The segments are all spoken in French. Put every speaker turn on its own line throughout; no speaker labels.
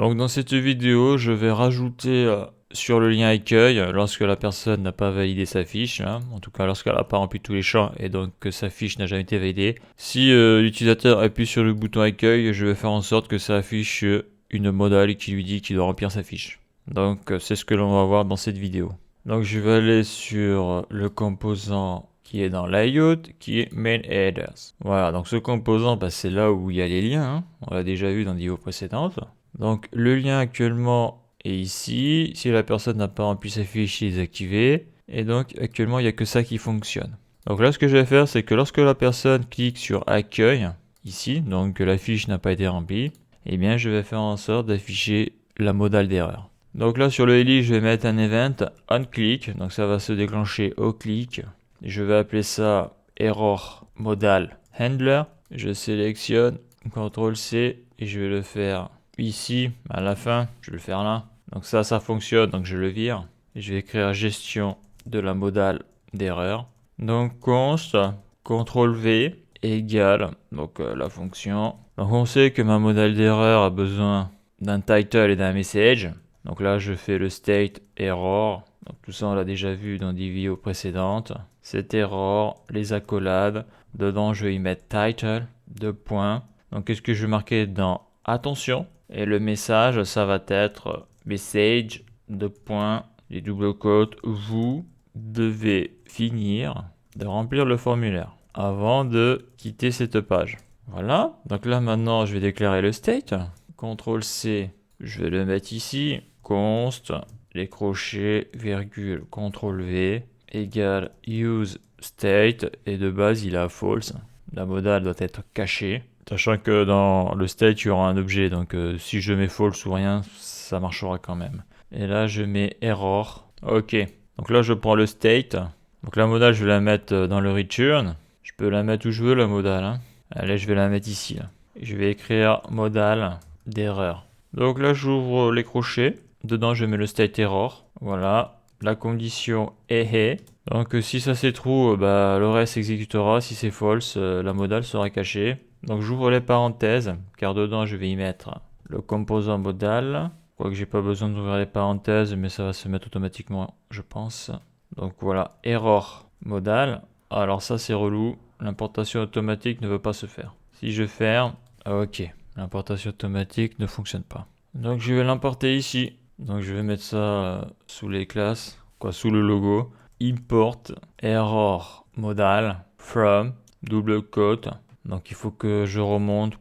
Donc dans cette vidéo, je vais rajouter sur le lien accueil, lorsque la personne n'a pas validé sa fiche, hein, en tout cas lorsqu'elle n'a pas rempli tous les champs et donc que sa fiche n'a jamais été validée. Si l'utilisateur appuie sur le bouton accueil, je vais faire en sorte que ça affiche une modale qui lui dit qu'il doit remplir sa fiche. Donc c'est ce que l'on va voir dans cette vidéo. Donc je vais aller sur le composant qui est dans layout, qui est main headers. Voilà, donc ce composant, c'est là où il y a les liens, hein. On l'a déjà vu dans des vidéos précédentes. Donc le lien actuellement est ici. Si la personne n'a pas rempli sa fiche, il est désactivé. Et donc actuellement, il n'y a que ça qui fonctionne. Donc là, ce que je vais faire, c'est que lorsque la personne clique sur accueil, ici, donc que la fiche n'a pas été remplie, eh bien je vais faire en sorte d'afficher la modale d'erreur. Donc là sur le LI, je vais mettre un event onClick, donc ça va se déclencher au clic. Je vais appeler ça error modal handler. Je sélectionne CTRL C et je vais le faire ici à la fin. Je vais le faire là. Donc ça fonctionne, donc je le vire. Et je vais écrire gestion de la modale d'erreur. Donc const CTRL V égale donc la fonction. Donc on sait que ma modale d'erreur a besoin d'un title et d'un message. Donc là je fais le state error. Donc tout ça on l'a déjà vu dans des vidéos précédentes. Cette error, les accolades. Dedans je vais y mettre title, 2 points. Donc qu'est-ce que je vais marquer dans attention? Et le message ça va être message, 2 points, les double quotes. Vous devez finir de remplir le formulaire avant de quitter cette page. Voilà, donc là maintenant je vais déclarer le state. CTRL C, je vais le mettre ici. Const, les crochets, virgule, CTRL V, égale use state, et de base il est à false. La modale doit être cachée. Sachant que dans le state il y aura un objet, donc si je mets false ou rien, ça marchera quand même. Et là je mets error. Ok, donc là je prends le state. Donc la modale je vais la mettre dans le return. Je peux la mettre où je veux la modale, hein. Allez, je vais la mettre ici là. Je vais écrire modale d'erreur. Donc là j'ouvre les crochets. Dedans je mets le state error. Voilà. La condition est. Donc si ça c'est true, le reste s'exécutera. Si c'est false, la modale sera cachée. Donc j'ouvre les parenthèses, car dedans je vais y mettre le composant modal. Quoique j'ai pas besoin d'ouvrir les parenthèses, mais ça va se mettre automatiquement, je pense. Donc voilà, error modal. Alors ça c'est relou, l'importation automatique ne veut pas se faire. Si je ferme, ok, l'importation automatique ne fonctionne pas. Donc je vais l'importer ici. Donc je vais mettre ça sous les classes, sous le logo. Import error modal from double quote. Donc il faut que je remonte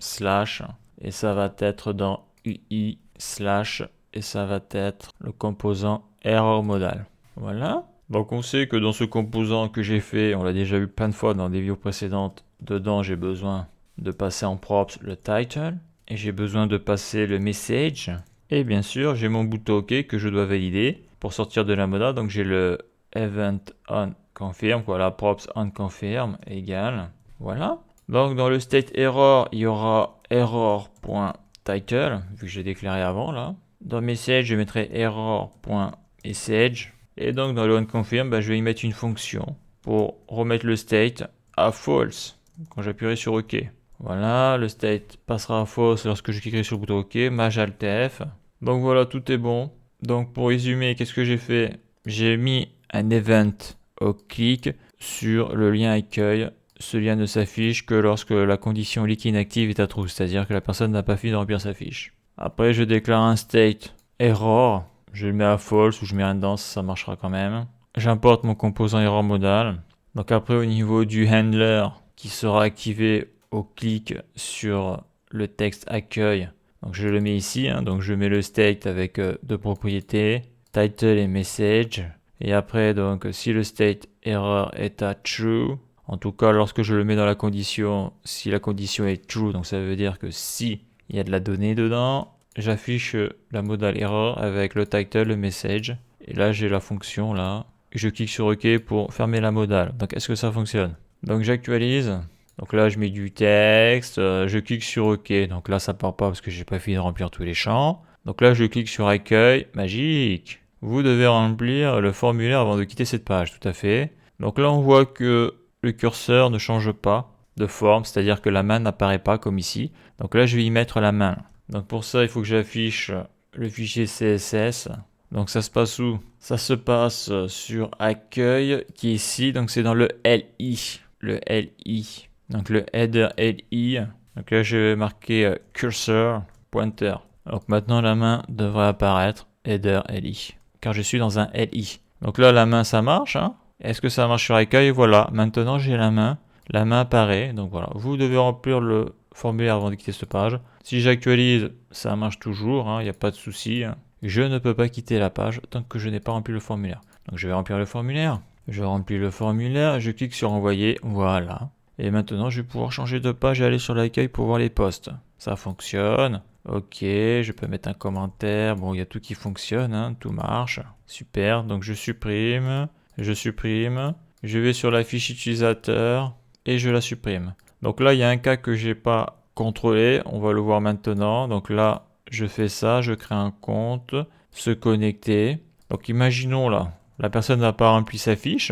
slash et ça va être dans UI slash et ça va être le composant error modal. Voilà. Donc on sait que dans ce composant que j'ai fait, on l'a déjà vu plein de fois dans des vidéos précédentes, dedans j'ai besoin de passer en props le title et j'ai besoin de passer le message et bien sûr j'ai mon bouton OK que je dois valider pour sortir de la modale. Donc j'ai le event on confirm, voilà, props on confirm égale, voilà. Donc dans le state error il y aura error.title vu que j'ai déclaré avant là. Dans message je mettrai error.message. Et donc dans le onConfirm, je vais y mettre une fonction pour remettre le state à false quand j'appuierai sur OK. Voilà, le state passera à false lorsque je cliquerai sur le bouton OK, maj alt F. Donc voilà, tout est bon. Donc pour résumer, qu'est-ce que j'ai fait? J'ai mis un event au clic sur le lien accueil. Ce lien ne s'affiche que lorsque la condition leak inactive est à true, c'est-à-dire que la personne n'a pas fini de remplir sa fiche. Après, je déclare un state error. Je le mets à false ou je mets rien dedans, ça marchera quand même. J'importe mon composant error modal. Donc après au niveau du handler qui sera activé au clic sur le texte accueil. Donc je le mets ici, hein. Donc je mets le state avec deux propriétés, title et message. Et après donc si le state error est à true, en tout cas lorsque je le mets dans la condition, si la condition est true, donc ça veut dire que si il y a de la donnée dedans, j'affiche la modale error avec le title, le message. Et là, j'ai la fonction là. Je clique sur OK pour fermer la modale. Donc, est-ce que ça fonctionne? Donc, j'actualise. Donc là, je mets du texte. Je clique sur OK. Donc là, ça part pas parce que j'ai pas fini de remplir tous les champs. Donc là, je clique sur accueil. Magique. Vous devez remplir le formulaire avant de quitter cette page. Tout à fait. Donc là, on voit que le curseur ne change pas de forme. C'est-à-dire que la main n'apparaît pas comme ici. Donc là, je vais y mettre la main. Donc pour ça, il faut que j'affiche le fichier CSS. Donc ça se passe où? Ça se passe sur accueil qui est ici. Donc c'est dans le LI. Le LI. Donc le header LI. Donc là je vais marquer cursor pointer. Donc maintenant la main devrait apparaître header LI. Car je suis dans un LI. Donc là la main ça marche. Hein. Est-ce que ça marche sur accueil? Voilà. Maintenant j'ai la main. La main apparaît. Donc voilà. Vous devez remplir le formulaire avant de quitter cette page. Si j'actualise, ça marche toujours, il n'y a pas de souci. Je ne peux pas quitter la page tant que je n'ai pas rempli le formulaire. Donc je vais remplir le formulaire. Je remplis le formulaire, je clique sur envoyer, voilà. Et maintenant je vais pouvoir changer de page et aller sur l'accueil pour voir les posts. Ça fonctionne. Ok, je peux mettre un commentaire. Bon, il y a tout qui fonctionne, tout marche. Super, donc je supprime. Je vais sur la fiche utilisateur et je la supprime. Donc là, il y a un cas que j'ai pas contrôlé. On va le voir maintenant. Donc là, je fais ça, je crée un compte, se connecter. Donc imaginons là, la personne n'a pas rempli sa fiche.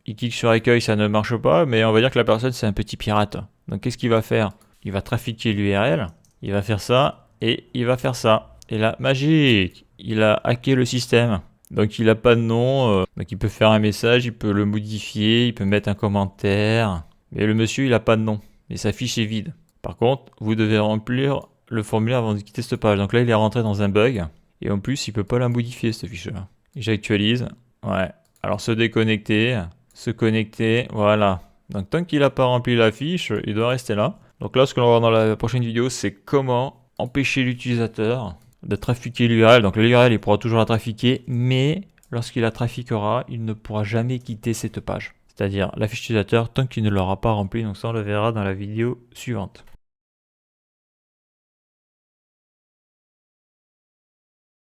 Il clique sur accueil, ça ne marche pas, mais on va dire que la personne c'est un petit pirate. Donc qu'est-ce qu'il va faire? Il va trafiquer l'URL, il va faire ça et il va faire ça. Et là, magique, il a hacké le système. Donc il n'a pas de nom, donc il peut faire un message, il peut le modifier, il peut mettre un commentaire. Mais le monsieur, il n'a pas de nom. Et sa fiche est vide. Par contre, vous devez remplir le formulaire avant de quitter cette page. Donc là, il est rentré dans un bug. Et en plus, il ne peut pas la modifier, cette fiche-là. J'actualise. Ouais. Alors, se déconnecter. Se connecter. Voilà. Donc, tant qu'il n'a pas rempli la fiche, il doit rester là. Donc là, ce que l'on va voir dans la prochaine vidéo, c'est comment empêcher l'utilisateur de trafiquer l'URL. Donc, l'URL, il pourra toujours la trafiquer. Mais lorsqu'il la trafiquera, il ne pourra jamais quitter cette page. C'est-à-dire la fiche utilisateur tant qu'il ne l'aura pas remplie. Donc ça, on le verra dans la vidéo suivante.